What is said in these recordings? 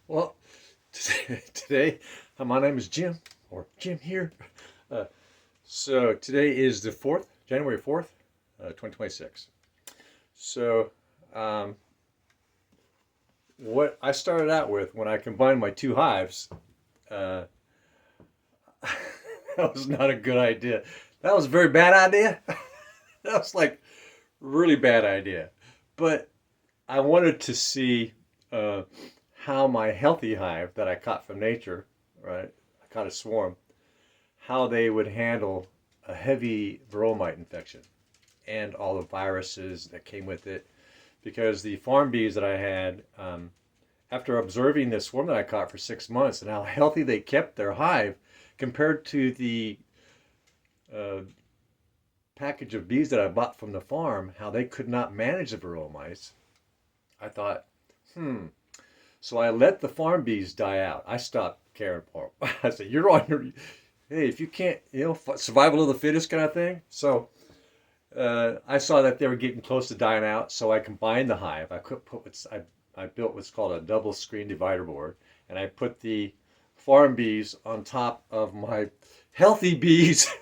Well, today, my name is Jim, or Jim here. Uh, so today is the 4th, January 4th, 2026. So, um, what I started out with when I combined my two hives, uh, that was not a good idea. That was a very bad idea. That was like really bad idea. But I wanted to see uh, how my healthy hive that I caught from nature, right? I caught a swarm, how they would handle a heavy Varroa Mite infection and all the viruses that came with it. Because the farm bees that I had, after observing this swarm that I caught for 6 months and how healthy they kept their hive compared to the uh, package of bees that I bought from the farm, how they could not manage the Varroa mites, I thought, hmm. So I let the farm bees die out. I stopped caring for them. I said, "You're on your, hey, if you can't, survival of the fittest kind of thing." So I saw that they were getting close to dying out. So I combined the hive. I built what's called a double screen divider board, and I put the farm bees on top of my healthy bees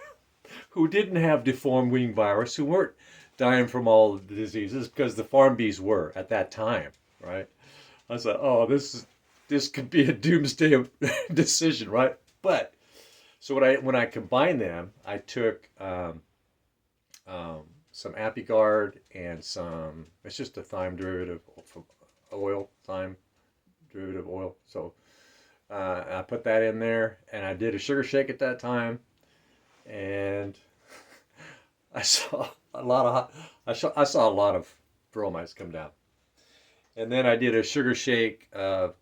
who didn't have deformed wing virus, who weren't dying from all the diseases because the farm bees were at that time, right? I was like, oh, this could be a doomsday decision, right? But so when I combined them, I took um, some Apigard and some. It's just a thyme derivative from oil, thyme derivative oil. So I put that in there, and I did a sugar shake at that time, and I saw a lot of I saw a lot of bromides come down. And then I did a sugar shake, and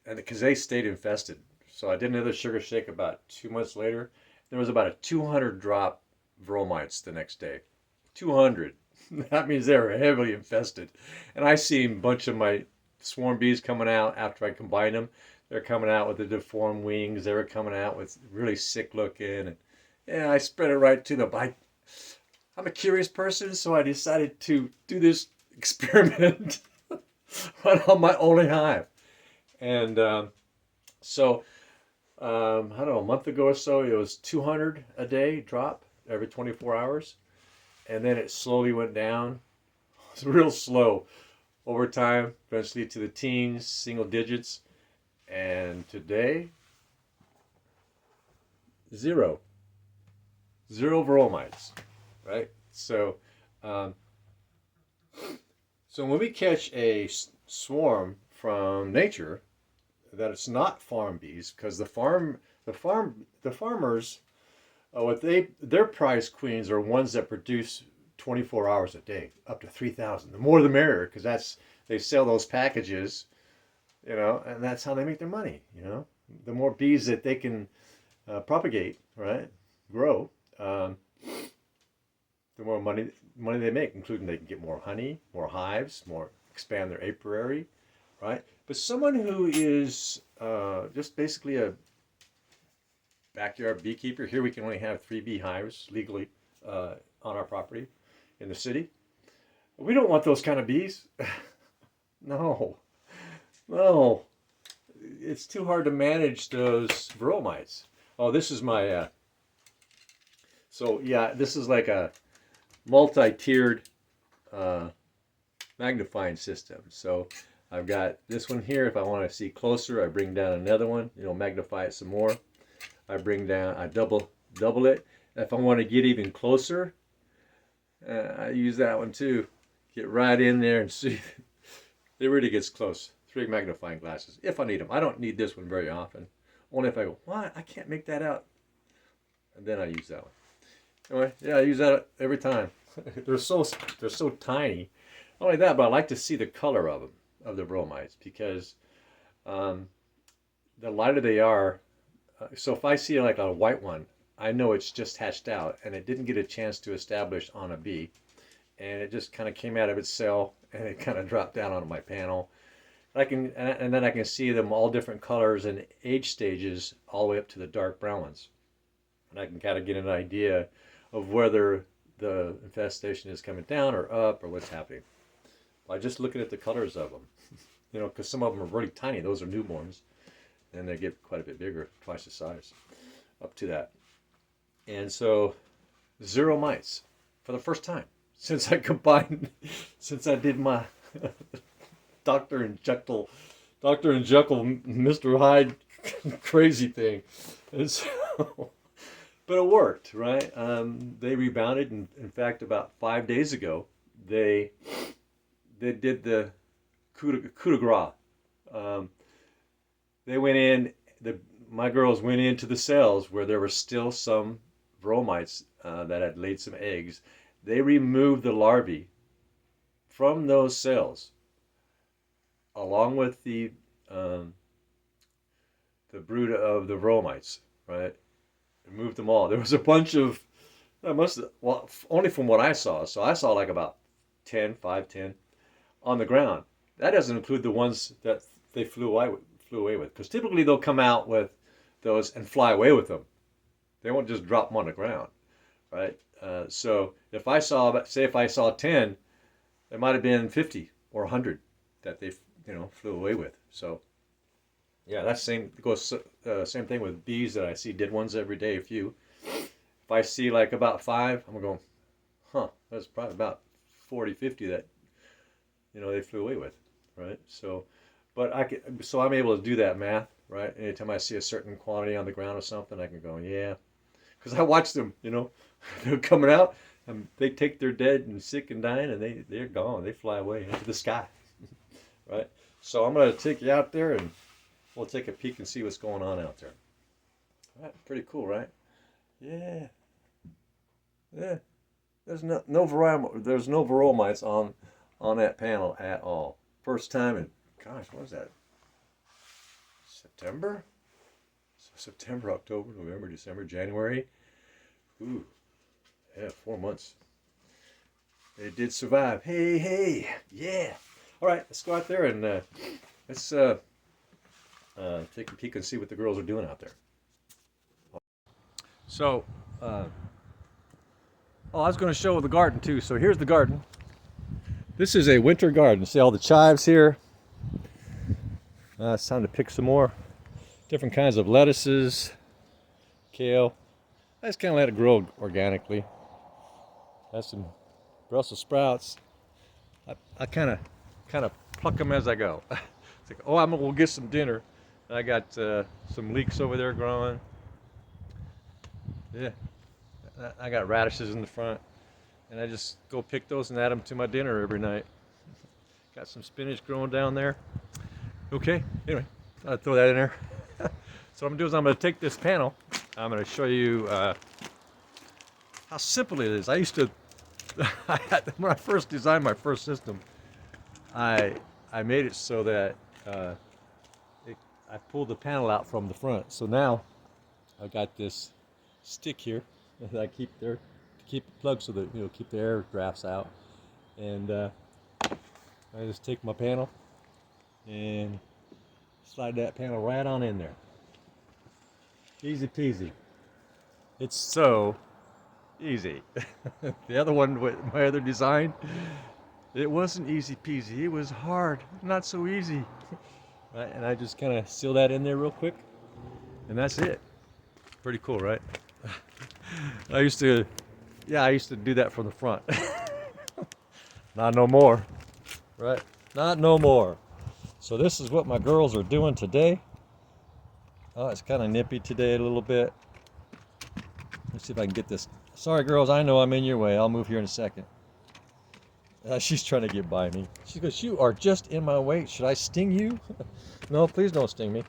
because they stayed infested, so I did another sugar shake about 2 months later. There was about a 200 drop bromides the next day. 200. That means they were heavily infested. And I seen a bunch of my swarm bees coming out after I combined them. They're coming out with the deformed wings. They were coming out with really sick looking. And yeah, I spread it right to them. I'm a curious person, so I decided to do this experiment right on my only hive. And so, I don't know, a month ago or so, it was 200 a day drop every 24 hours. And then it slowly went down. It's real slow over time, eventually to the teens, single digits. And today, zero. Zero bromides, right? Um, so when we catch a swarm from nature, that it's not farm bees, because the farmers, what their prize queens are ones that produce 24 hours a day, up to 3,000. The more the merrier, because they sell those packages, and that's how they make their money. The more bees that they can propagate, right, grow, the more money they make, including they can get more honey, more hives, more expand their apiary, right? But someone who is just basically a backyard beekeeper, here we can only have 3 beehives legally on our property in the city. We don't want those kind of bees. No, no, it's too hard to manage those varroa mites. Oh, this is my so yeah, this is like a multi-tiered uh, magnifying system. So I've got this one here. If I want to see closer, I bring down another one. Magnify it some more. I double it. If I want to get even closer, I use that one too. Get right in there and see. It really gets close. 3 magnifying glasses, if I need them. I don't need this one very often. Only if I go, why? I can't make that out. And then I use that one. Anyway, yeah, I use that every time. they're so tiny. Not only that, but I like to see the color of them, of the bromides, because um, the lighter they are. So if I see like a white one, I know it's just hatched out and it didn't get a chance to establish on a bee, and it just kind of came out of its cell and it kind of dropped down onto my panel. And then I can see them all different colors and age stages all the way up to the dark brown ones, and I can kind of get an idea of whether the infestation is coming down or up or what's happening by just looking at the colors of them. you know, because some of them are really tiny. Those are newborns, and they get quite a bit bigger, twice the size, up to that. And so, zero mites for the first time since I combined, since I did my Doctor and Jekyll, Doctor and Jekyll, Mr. Hyde, crazy thing. And so, but it worked, right? They rebounded, and in fact, about 5 days ago, they did the coup de grace. Um, they went in. My girls went into the cells where there were still some Varroa mites that had laid some eggs. They removed the larvae from those cells, along with the brood of the Varroa mites, right? Removed them all. There was a bunch of, I must have, well, only from what I saw. So I saw like about 10, 5, 10 on the ground. That doesn't include the ones that they flew away with. Because typically they'll come out with those and fly away with them. They won't just drop them on the ground, right? So if I saw, say if I saw 10, there might have been 50 or 100 that they, flew away with. So yeah, that's same goes same thing with bees that I see dead ones every day. A few. If I see like about 5, I'm going, huh? That's probably about 40, 50 that they flew away with, right? So, but so I'm able to do that math, right? Anytime I see a certain quantity on the ground or something, I can go, yeah, because I watch them, they're coming out, and they take their dead and sick and dying, and they're gone. They fly away into the sky, right? So I'm gonna take you out there, and we'll take a peek and see what's going on out there. All right, pretty cool, right? Yeah, yeah. There's no Varroa mites on that panel at all. First time in, gosh, what was that? September? September, October, November, December, January. Ooh, yeah, 4 months. They did survive. Hey, yeah. All right, let's go out there and let's take a peek and see what the girls are doing out there. So, I was going to show the garden too. So here's the garden. This is a winter garden. See all the chives here? It's time to pick some more. Different kinds of lettuces, kale. I just kind of let it grow organically. That's some Brussels sprouts. I kind of pluck them as I go. It's like, oh, I'm gonna go get some dinner. I got some leeks over there growing. Yeah, I got radishes in the front, and I just go pick those and add them to my dinner every night. Got some spinach growing down there. Okay, anyway, I'll throw that in there. So what I'm gonna do is I'm gonna take this panel. I'm gonna show you how simple it is. I used to, when I first designed my first system, I made it so that I pulled the panel out from the front. So now I've got this stick here that I keep there to keep it plugged so that keep the air drafts out. And I just take my panel and slide that panel right on in there. Easy peasy. It's so easy. The other one, my other design, it wasn't easy peasy. It was hard, not so easy. Right? And I just kind of seal that in there real quick, and that's it. Pretty cool, right? I used to do that from the front. Not no more, right? Not no more. So this is what my girls are doing today. Oh, it's kind of nippy today a little bit. Let's see if I can get this. Sorry, girls, I know I'm in your way. I'll move here in a second. She's trying to get by me. She goes, you are just in my way. Should I sting you? No, please don't sting me.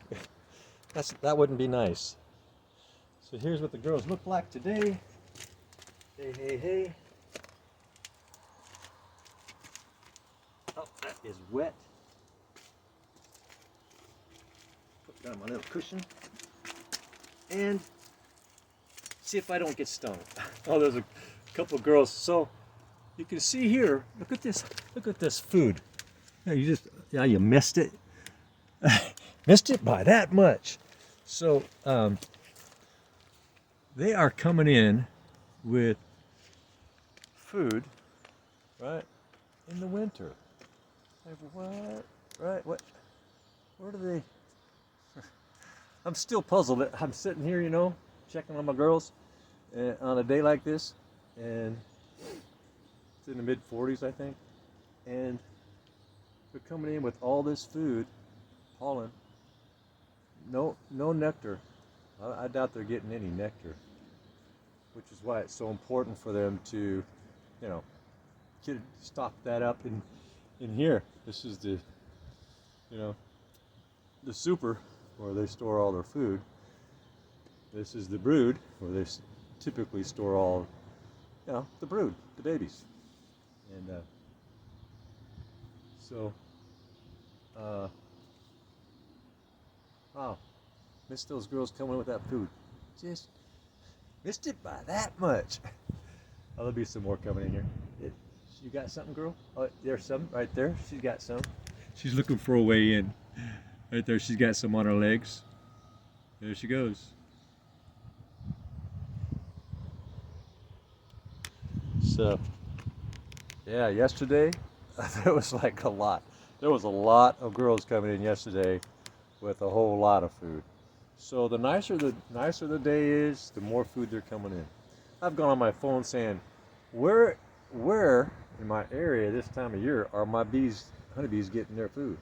That wouldn't be nice. So here's what the girls look like today. Hey. Oh, that is wet. Put down my little cushion. And see if I don't get stung. Oh, there's a couple of girls. So you can see here, look at this food. You missed it. Missed it by that much. So they are coming in with food, right, in the winter. Like, what? Right? What? Where do they? I'm still puzzled. I'm sitting here, checking on my girls on a day like this, and it's in the mid 40s, I think, and they're coming in with all this food, pollen, no nectar. I doubt they're getting any nectar, which is why it's so important for them to, you know, stock that up in here. This is the super where they store all their food. This is the brood where they typically store all, the brood, the babies. And so, wow, missed those girls coming with that food. Just missed it by that much. Oh, there'll be some more coming in here. You got something, girl? Oh, there's some right there. She's got some. She's looking for a way in. Right there, she's got some on her legs. There she goes. So, yeah, yesterday, there was like a lot. There was a lot of girls coming in yesterday with a whole lot of food. So the nicer the day is, the more food they're coming in. I've gone on my phone saying, where in my area this time of year are my honeybees getting their food?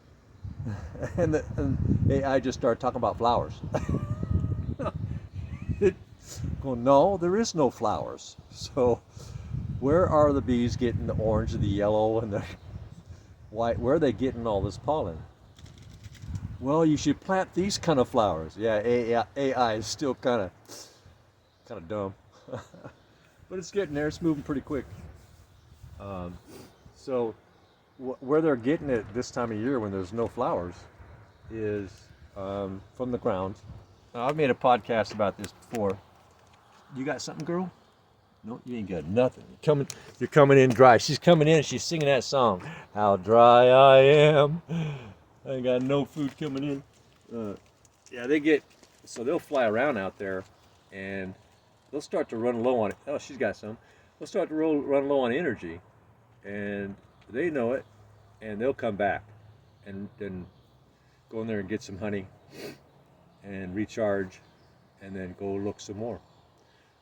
and AI just started talking about flowers. Well, no, there is no flowers. So where are the bees getting the orange, the yellow, and the white? Where are they getting all this pollen? Well, you should plant these kind of flowers. Yeah, AI is still kind of dumb, but it's getting there. It's moving pretty quick. So where they're getting it this time of year when there's no flowers is from the ground. Now, I've made a podcast about this before. You got something, girl? No, you ain't got nothing. You're coming in dry. She's coming in and she's singing that song. How dry I am. I ain't got no food coming in. Yeah, so they'll fly around out there and they'll start to run low on it. Oh, she's got some. They'll start to run low on energy, and they know it, and they'll come back and then go in there and get some honey and recharge and then go look some more.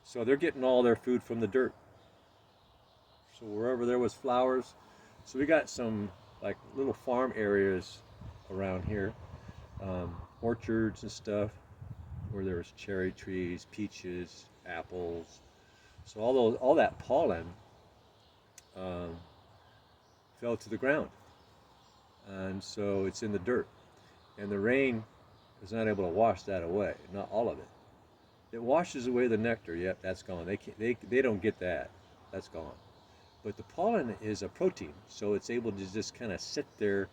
So they're getting all their food from the dirt. So wherever there was flowers, so we got some like little farm areas around here, orchards and stuff, where there was cherry trees, peaches, apples. So all that pollen fell to the ground, and so it's in the dirt, and the rain is not able to wash that away. Not all of it. It washes away the nectar. Yep, that's gone. They don't get that. That's gone. But the pollen is a protein, so it's able to just kind of sit there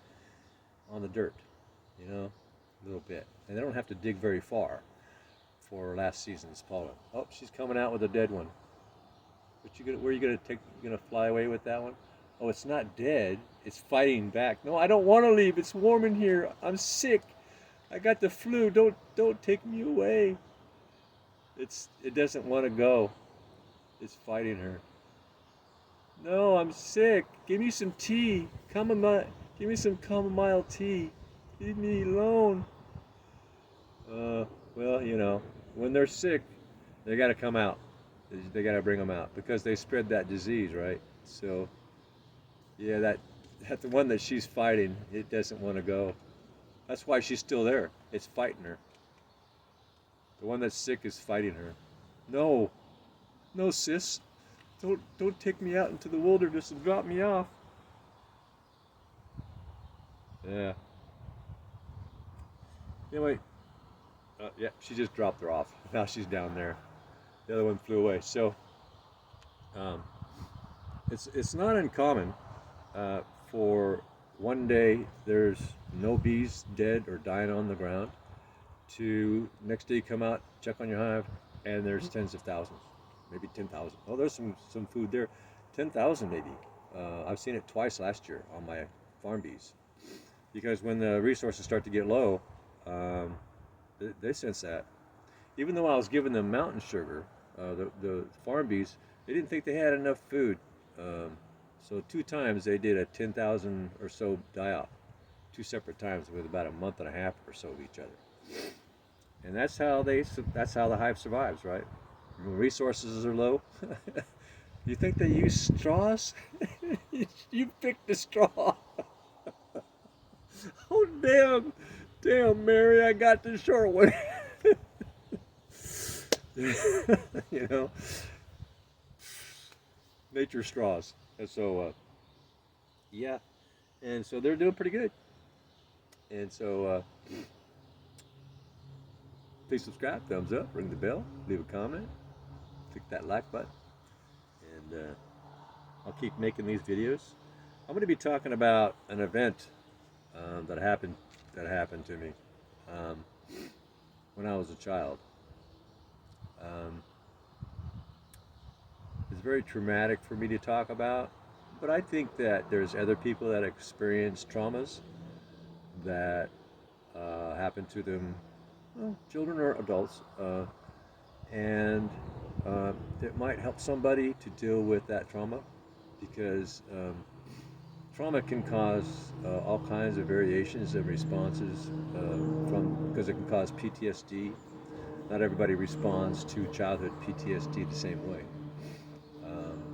on the dirt, a little bit, and they don't have to dig very far for last season's pollen. Oh, she's coming out with a dead one. Where are you gonna take? You gonna fly away with that one? Oh, it's not dead. It's fighting back. No, I don't want to leave. It's warm in here. I'm sick. I got the flu. Don't take me away. It doesn't want to go. It's fighting her. No, I'm sick. Give me some tea. Give me some chamomile tea. Leave me alone. Well, when they're sick, they got to come out. They got to bring them out because they spread that disease, right? So, yeah, that the one that she's fighting, it doesn't want to go. That's why she's still there. It's fighting her. The one that's sick is fighting her. No, sis, don't take me out into the wilderness and drop me off. Yeah. Anyway, yeah, she just dropped her off. Now she's down there. The other one flew away. So, it's not uncommon for one day there's no bees dead or dying on the ground, to next day you come out, check on your hive, and there's tens of thousands, maybe 10,000. Oh, there's some food there. 10,000 maybe. I've seen it twice last year on my farm bees. Because when the resources start to get low, they sense that. Even though I was giving them mountain sugar, the farm bees, they didn't think they had enough food. So 2 times they did a 10,000 or so die-off. two separate times with about a month and a half or so of each other. And that's how the hive survives, right? When resources are low, you think they use straws? You picked the straw. Oh damn, Mary, I got the short one. You know, nature straws. And so, yeah, and so they're doing pretty good. And so, please subscribe, thumbs up, ring the bell, leave a comment, click that like button, and I'll keep making these videos. I'm going to be talking about an event that happened to me um, when I was a child. Um, it's very traumatic for me to talk about, but I think that there's other people that experience traumas that happen to them, well, children or adults, and it might help somebody to deal with that trauma because trauma can cause all kinds of variations and responses because it can cause PTSD. Not everybody responds to childhood PTSD the same way,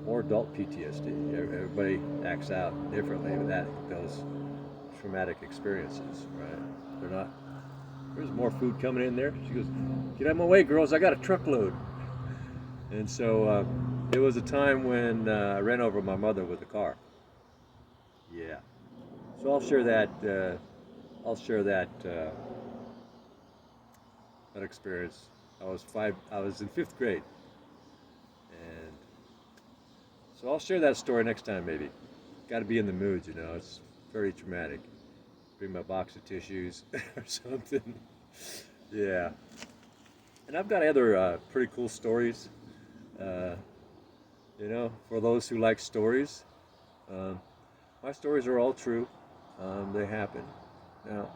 or adult PTSD. Everybody acts out differently with those traumatic experiences, right? They're not. There's more food coming in there. She goes, "Get out of my way, girls! I got a truckload." And so it was a time when I ran over my mother with a car. Yeah. So I'll share that. That experience. I was in fifth grade, and so I'll share that story next time. Maybe. Got to be in the mood, you know. It's very traumatic. Bring my box of tissues or something. Yeah. And I've got other pretty cool stories. Uh, you know, for those who like stories, um, my stories are all true. They happen. Now,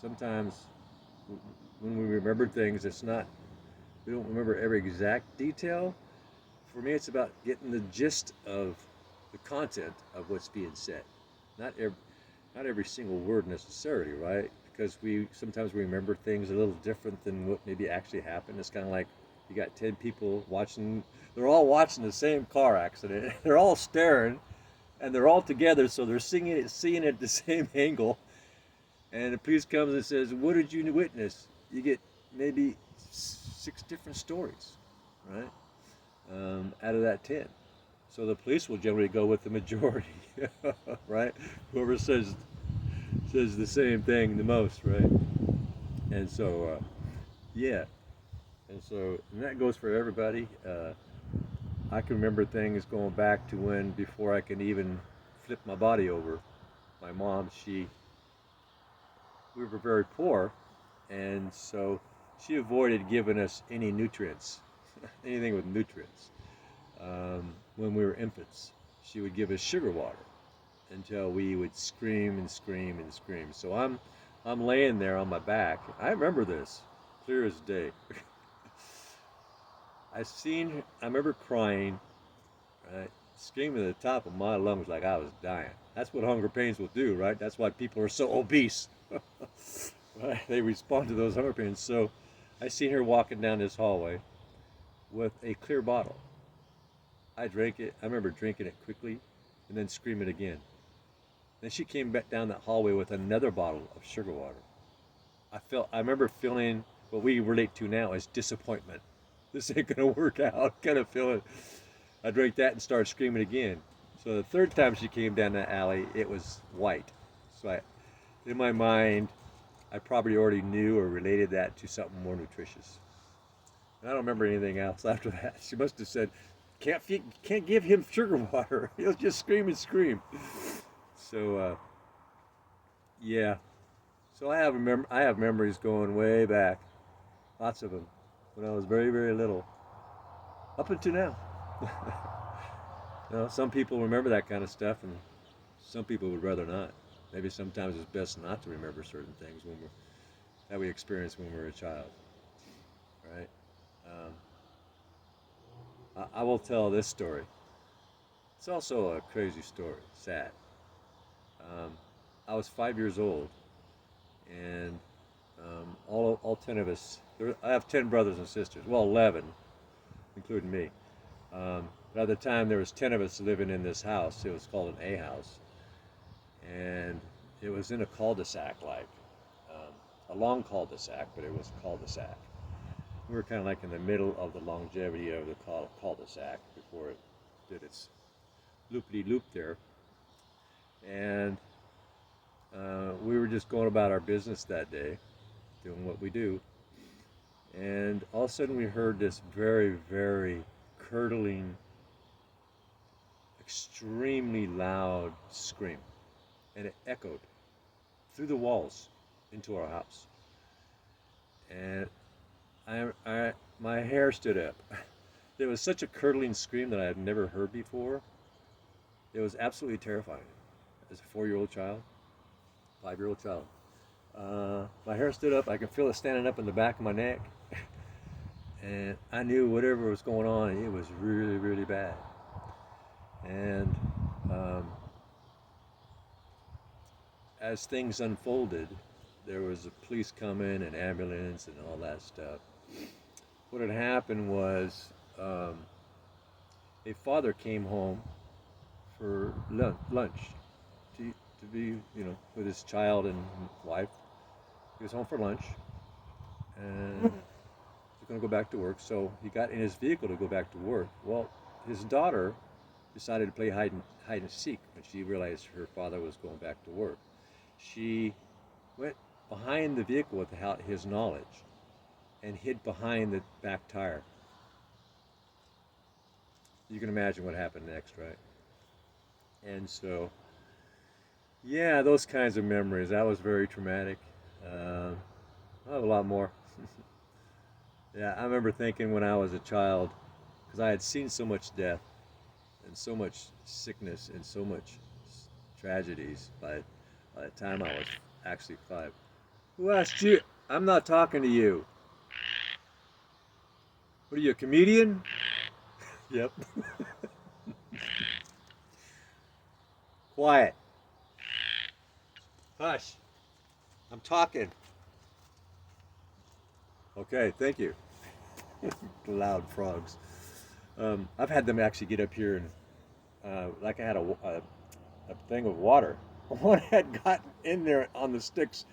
sometimes when we remember things, we don't remember every exact detail. For me, it's about getting the gist of the content of what's being said. Not every, not every single word necessarily, right? Because we sometimes we remember things a little different than what maybe actually happened. It's kind of like you got 10 people watching, they're all watching the same car accident. They're all staring and they're all together, so they're seeing it at the same angle. And the police comes and says, "What did you witness?" You get maybe 6 different stories, right? Out of that 10. So the police will generally go with the majority, right? Whoever says the same thing the most, right? And so, yeah. And that goes for everybody. I can remember things going back to when, before I can even flip my body over, my mom, we were very poor, and so she avoided giving us any nutrients, anything with nutrients. When we were infants, she would give us sugar water until we would scream and scream and scream. So I'm laying there on my back. I remember this clear as day. I remember crying, right? Screaming at the top of my lungs like I was dying. That's what hunger pains will do, right? That's why people are so obese. Right? They respond to those hunger pains. So I seen her walking down this hallway with a clear bottle. I drank it. I remember drinking it quickly and then screaming again. Then she came back down that hallway with another bottle of sugar water. I remember feeling what we relate to now as disappointment. This ain't gonna work out, kind of feeling. I drank that and started screaming again. So the third time she came down that alley, it was white. So in my mind, I probably already knew or related that to something more nutritious. And I don't remember anything else after that. She must have said, can't give him sugar water. He'll just scream and scream. So, yeah. So I have memories going way back, lots of them, when I was very, very little, up until now. You know, some people remember that kind of stuff, and some people would rather not. Maybe sometimes it's best not to remember certain things that we experienced when we were a child, right? I will tell this story. It's also a crazy story, sad. Um, I was 5 years old, and all 10 of us. I have 10 brothers and sisters. Well, 11, including me. But at the time, there was 10 of us living in this house. It was called an A house, and it was in a cul-de-sac, like a long cul-de-sac, but it was a cul-de-sac. We were kind of like in the middle of the longevity of the cul-de-sac before it did its loopity-loop there, and we were just going about our business that day, doing what we do, and all of a sudden we heard this very, very curdling, extremely loud scream, and it echoed through the walls into our house. And my hair stood up. There was such a curdling scream that I had never heard before. It was absolutely terrifying. As a 4-year-old child, 5-year-old child, my hair stood up. I could feel it standing up in the back of my neck, and I knew whatever was going on, it was really, really bad. And as things unfolded, there was a police coming and ambulance and all that stuff. What had happened was a father came home for lunch to be, with his child and wife. He was home for lunch, and he was going to go back to work. So he got in his vehicle to go back to work. Well, his daughter decided to play hide and seek when she realized her father was going back to work. She went behind the vehicle without his knowledge and hid behind the back tire. You can imagine what happened next, right? And so, yeah, those kinds of memories. That was very traumatic. I have a lot more. Yeah, I remember thinking when I was a child, because I had seen so much death and so much sickness and so much tragedies by the time I was actually 5. Who asked you? I'm not talking to you. What are you, a comedian? Yep. Quiet. Hush. I'm talking. Okay, thank you. Loud frogs. I've had them actually get up here and, like I had a thing of water. One had gotten in there on the sticks,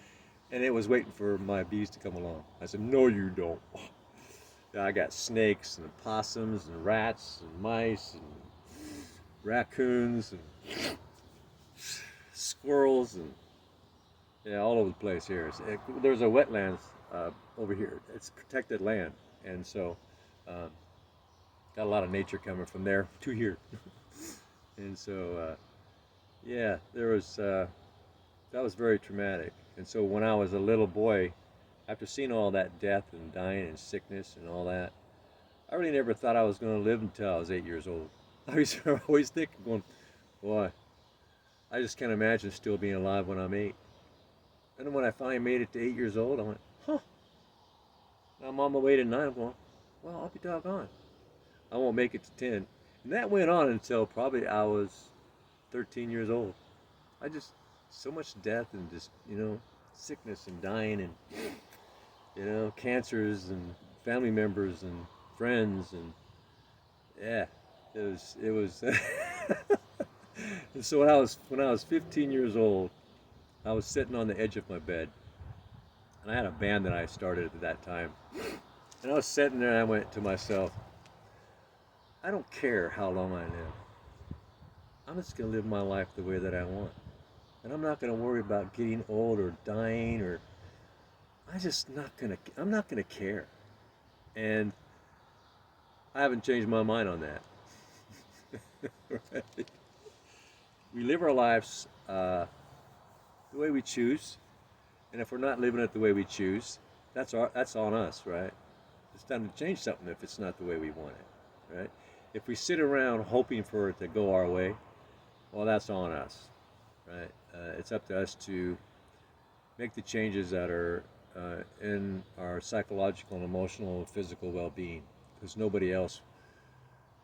and it was waiting for my bees to come along. I said, "No, you don't." Yeah, I got snakes and possums and rats and mice and raccoons and squirrels and all over the place here. There's a wetlands over here. It's protected land, and so got a lot of nature coming from there to here. And so yeah, there was that was very traumatic. And so when I was a little boy, after seeing all that death and dying and sickness and all that, I really never thought I was going to live until I was 8 years old. I was always thinking, going, boy, I just can't imagine still being alive when I'm 8. And then when I finally made it to 8 years old, I went, huh. Now I'm on my way to 9. I'm going, well, I'll be doggone. I won't make it to 10. And that went on until probably I was 13 years old. So much death and just, sickness and dying and, cancers and family members and friends and, yeah, it was. And so when I was 15 years old, I was sitting on the edge of my bed, and I had a band that I started at that time, and I was sitting there and I went to myself, I don't care how long I live. I'm just going to live my life the way that I want. And I'm not going to worry about getting old or dying I'm not going to care. And I haven't changed my mind on that. Right? We live our lives the way we choose. And if we're not living it the way we choose, that's on us, right? It's time to change something if it's not the way we want it, right? If we sit around hoping for it to go our way, well, that's on us, right? It's up to us to make the changes that are in our psychological and emotional and physical well-being, because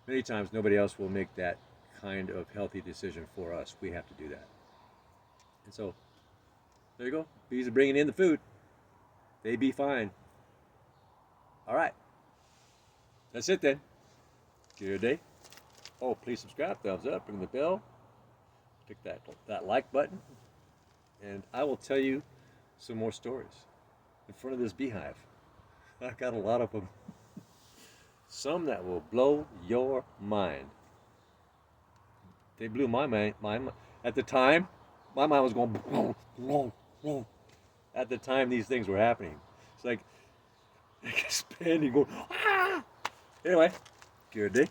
many times nobody else will make that kind of healthy decision for us. We have to do that. And so There you go. Bees are bringing in the food. They be fine. All right. That's it then. Good day. Oh, please subscribe, thumbs up, ring the bell, click that like button, and I will tell you some more stories in front of this beehive. I've got a lot of them. Some that will blow your mind. They blew my mind. At the time, my mind was going boom, boom, boom. At the time these things were happening. It's like expanding, going, ah! Anyway, good day.